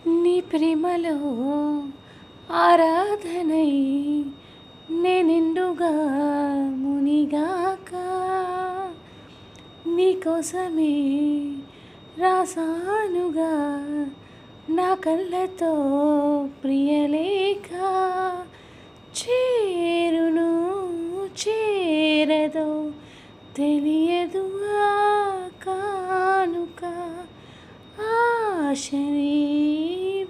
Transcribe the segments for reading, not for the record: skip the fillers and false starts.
నీ ప్రేమలో ఆరాధనై నేనిండుగా మునిగాక నీకోసమే రాసానుగా నా కళ్ళతో ప్రియలేఖ చేరును చేరదో తెలియదు ఆ కానుక ఆశని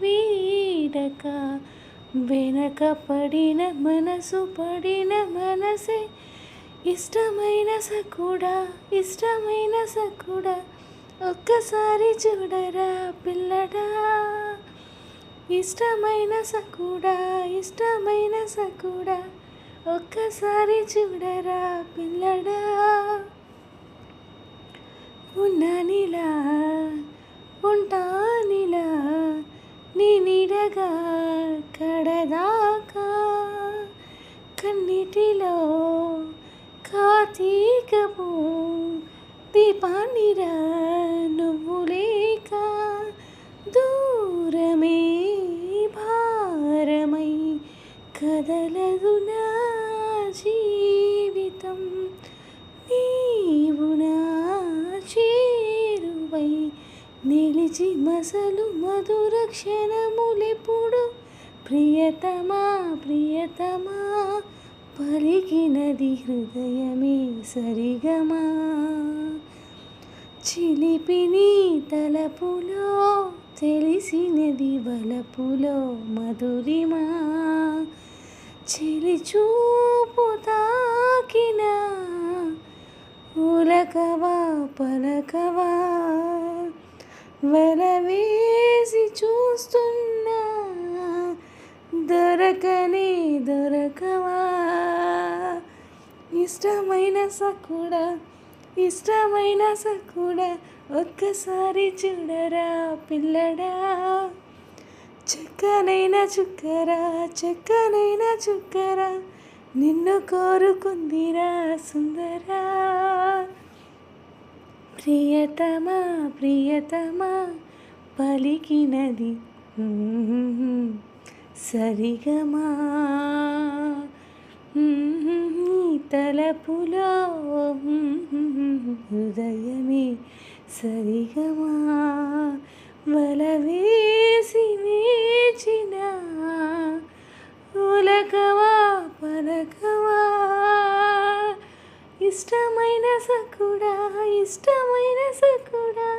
వీడక వెనక పడిన మనసు పడిన మనసే ఇష్టమైన సకుడా ఇష్టమైన సకుడా ఒక్కసారి చూడరా పిల్లడా ఇష్టమైన సకుడా ఇష్టమైన సకుడా ఒక్కసారి చూడరా పిల్లడా ఉన్నానిలా ఉంటానిలా నీ నీడగా కడదాకా కన్నిటిలో కార్తీకపు దీపాన్నిరా నువ్వు లేక దూరమే భారమై కదలదు నా జీవితం నీవు నా చేరువై నిలిచి మసలు మధుర క్షణములెప్పుడు ప్రియతమా ప్రియతమా పలికినది హృదయమే సరిగమా చిలిపిని తలపులో తెలిసినది వలపులో మధురిమా చిలిచూపు తాకిన ఉలకవా పలకవా వలవేసి చూస్తున్నా దొరకనే దొరకవా ఇష్టమైన సకుడా ఇష్టమైన సకుడా ఒక్కసారి చూడరా పిల్లడా చక్కనైన చుక్కరా చక్కనైన చుక్కరా నిన్ను కోరుకుందిరా సుందరా ప్రియతమా ప్రియతమా పలికినది సరిగమా తలపులో హృదయమే సరిగమా వలవేసి వేచిన ఉలకవా పలకవా ఇష్టమైన సకుడా ఇష్టమైన సకుడా